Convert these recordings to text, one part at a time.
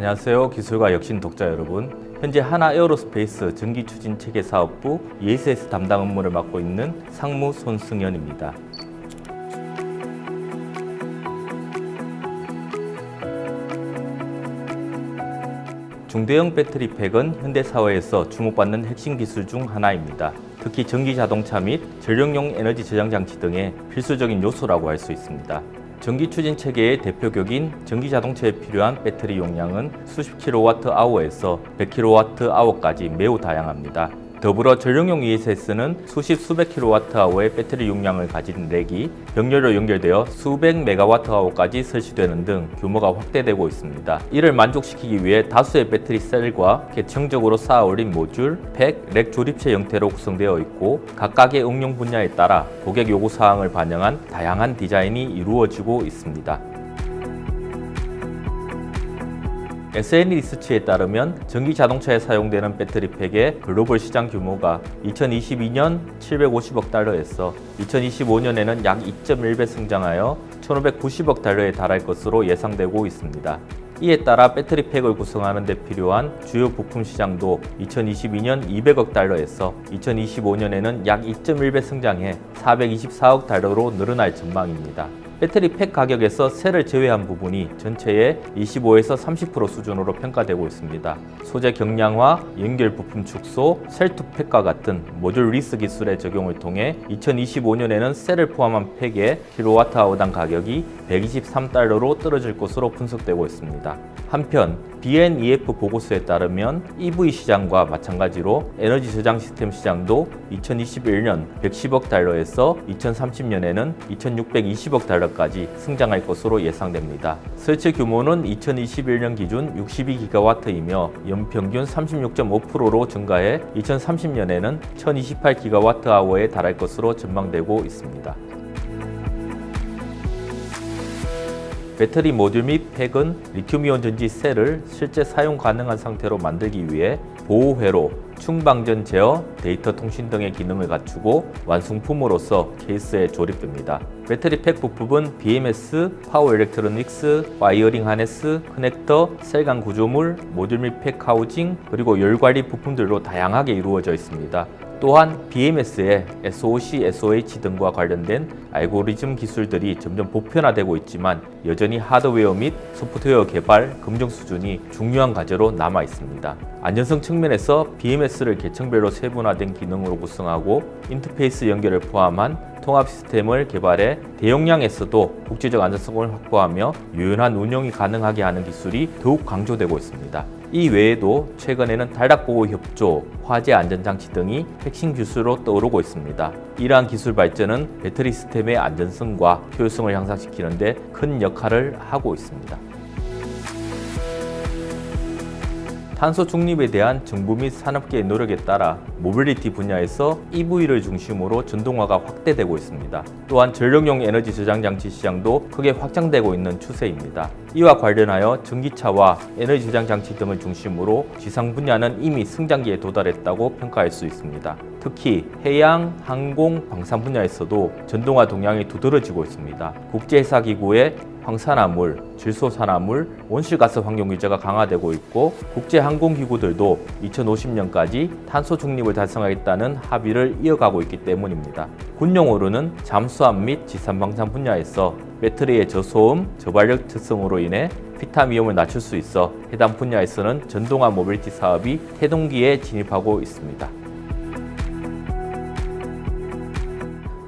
안녕하세요. 기술과 혁신 독자 여러분. 현재 하나에어로스페이스 전기추진체계 사업부 ESS 담당 업무를 맡고 있는 상무 손승현입니다. 중대형 배터리팩은 현대사회에서 주목받는 핵심 기술 중 하나입니다. 특히 전기자동차 및 전력용 에너지 저장 장치 등의 필수적인 요소라고 할 수 있습니다. 전기추진체계의 대표격인 전기자동차에 필요한 배터리 용량은 수십 kWh에서 100kWh까지 매우 다양합니다. 더불어 전력용 ESS는 수백 kWh의 배터리 용량을 가진 렉이 병렬로 연결되어 수백 MWh까지 설치되는 등 규모가 확대되고 있습니다. 이를 만족시키기 위해 다수의 배터리 셀과 개청적으로 쌓아 올린 모듈, 팩, 렉 조립체 형태로 구성되어 있고 각각의 응용 분야에 따라 고객 요구 사항을 반영한 다양한 디자인이 이루어지고 있습니다. SN 리서치에 따르면 전기 자동차에 사용되는 배터리팩의 글로벌 시장 규모가 2022년 750억 달러에서 2025년에는 약 2.1배 성장하여 1,590억 달러에 달할 것으로 예상되고 있습니다. 이에 따라 배터리팩을 구성하는 데 필요한 주요 부품 시장도 2022년 200억 달러에서 2025년에는 약 2.1배 성장해 424억 달러로 늘어날 전망입니다. 배터리팩 가격에서 셀을 제외한 부분이 전체의 25에서 30% 수준으로 평가되고 있습니다. 소재 경량화, 연결 부품 축소, 셀-투-팩과 같은 모듈 리스 기술의 적용을 통해 2025년에는 셀을 포함한 팩의 kWh당 가격이 123달러로 떨어질 것으로 분석되고 있습니다. 한편 BNEF 보고서에 따르면 EV 시장과 마찬가지로 에너지 저장 시스템 시장도 2021년 110억 달러에서 2030년에는 2620억 달러까지 성장할 것으로 예상됩니다. 설치 규모는 2021년 기준 62GW이며 연평균 36.5%로 증가해 2030년에는 1028GWh에 달할 것으로 전망되고 있습니다. 배터리 모듈 및 팩은 리튬이온 전지 셀을 실제 사용 가능한 상태로 만들기 위해 보호회로, 충방전 제어, 데이터 통신 등의 기능을 갖추고 완성품으로서 케이스에 조립됩니다. 배터리 팩 부품은 BMS, 파워 일렉트로닉스, 와이어링 하네스, 커넥터, 셀간 구조물, 모듈 및 팩 하우징, 그리고 열 관리 부품들로 다양하게 이루어져 있습니다. 또한 BMS의 SOC, SOH 등과 관련된 알고리즘 기술들이 점점 보편화되고 있지만 여전히 하드웨어 및 소프트웨어 개발, 검증 수준이 중요한 과제로 남아 있습니다. 안전성 측면에서 BMS를 계층별로 세분화된 기능으로 구성하고 인터페이스 연결을 포함한 통합 시스템을 개발해 대용량에서도 국제적 안전성을 확보하며 유연한 운영이 가능하게 하는 기술이 더욱 강조되고 있습니다. 이 외에도 최근에는 단락보호 협조, 화재 안전장치 등이 핵심 기술로 떠오르고 있습니다. 이러한 기술 발전은 배터리 시스템의 안전성과 효율성을 향상시키는 데 큰 역할을 하고 있습니다. 탄소 중립에 대한 정부 및 산업계의 노력에 따라 모빌리티 분야에서 EV를 중심으로 전동화가 확대되고 있습니다. 또한 전력용 에너지 저장 장치 시장도 크게 확장되고 있는 추세입니다. 이와 관련하여 전기차와 에너지 저장 장치 등을 중심으로 지상 분야는 이미 성장기에 도달했다고 평가할 수 있습니다. 특히 해양, 항공, 방산 분야에서도 전동화 동향이 두드러지고 있습니다. 국제회사기구의 황산화물, 질소산화물, 온실가스 환경 규제가 강화되고 있고 국제항공기구들도 2050년까지 탄소 중립을 달성하겠다는 합의를 이어가고 있기 때문입니다. 군용으로는 잠수함 및 지상방산 분야에서 배터리의 저소음, 저발력 특성으로 인해 피탄 위험을 낮출 수 있어 해당 분야에서는 전동화 모빌리티 사업이 태동기에 진입하고 있습니다.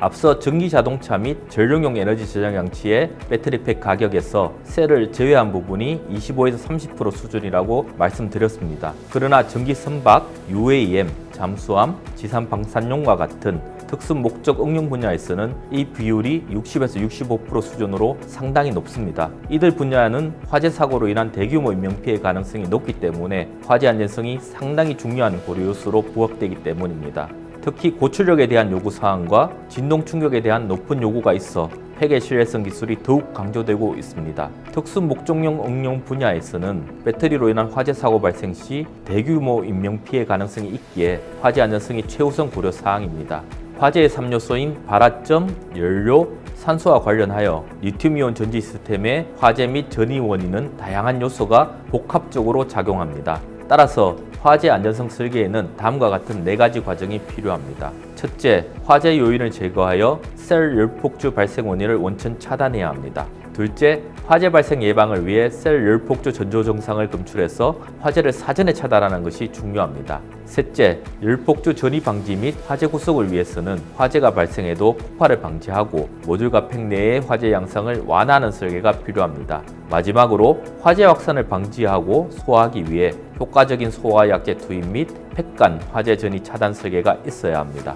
앞서 전기자동차 및 전력용 에너지 저장 장치의 배터리팩 가격에서 셀을 제외한 부분이 25에서 30% 수준이라고 말씀드렸습니다. 그러나 전기 선박, UAM, 잠수함, 지상 방산용과 같은 특수 목적 응용 분야에서는 이 비율이 60에서 65% 수준으로 상당히 높습니다. 이들 분야는 화재 사고로 인한 대규모 인명피해 가능성이 높기 때문에 화재 안전성이 상당히 중요한 고려 요소로 부각되기 때문입니다. 특히 고출력에 대한 요구 사항과 진동 충격에 대한 높은 요구가 있어 팩의 신뢰성 기술이 더욱 강조되고 있습니다. 특수 목적용 응용 분야에서는 배터리로 인한 화재 사고 발생 시 대규모 인명 피해 가능성이 있기에 화재 안전성이 최우선 고려 사항입니다. 화재의 3요소인 발화점, 연료, 산소와 관련하여 리튬이온 전지 시스템의 화재 및 전이 원인은 다양한 요소가 복합적으로 작용합니다. 따라서 화재 안전성 설계에는 다음과 같은 4가지 과정이 필요합니다. 첫째, 화재 요인을 제거하여 셀 열폭주 발생 원인을 원천 차단해야 합니다. 둘째, 화재 발생 예방을 위해 셀 열폭주 전조 정상을 검출해서 화재를 사전에 차단하는 것이 중요합니다. 셋째, 열폭주 전이 방지 및 화재 구속을 위해서는 화재가 발생해도 폭발을 방지하고 모듈과 팩 내의 화재 양상을 완화하는 설계가 필요합니다. 마지막으로 화재 확산을 방지하고 소화하기 위해 효과적인 소화 약제 투입 및 팩 간 화재 전이 차단 설계가 있어야 합니다.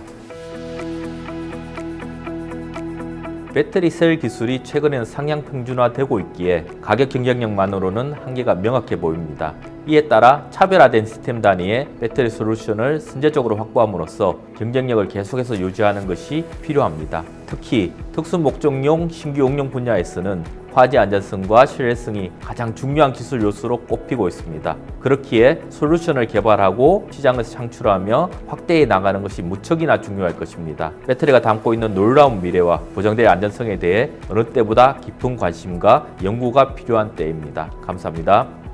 배터리 셀 기술이 최근에는 상향 평준화되고 있기에 가격 경쟁력만으로는 한계가 명확해 보입니다. 이에 따라 차별화된 시스템 단위의 배터리 솔루션을 선제적으로 확보함으로써 경쟁력을 계속해서 유지하는 것이 필요합니다. 특히 특수 목적용 신규 응용 분야에서는 화재 안전성과 신뢰성이 가장 중요한 기술 요소로 꼽히고 있습니다. 그렇기에 솔루션을 개발하고 시장을 창출하며 확대해 나가는 것이 무척이나 중요할 것입니다. 배터리가 담고 있는 놀라운 미래와 보장될 안전성에 대해 어느 때보다 깊은 관심과 연구가 필요한 때입니다. 감사합니다.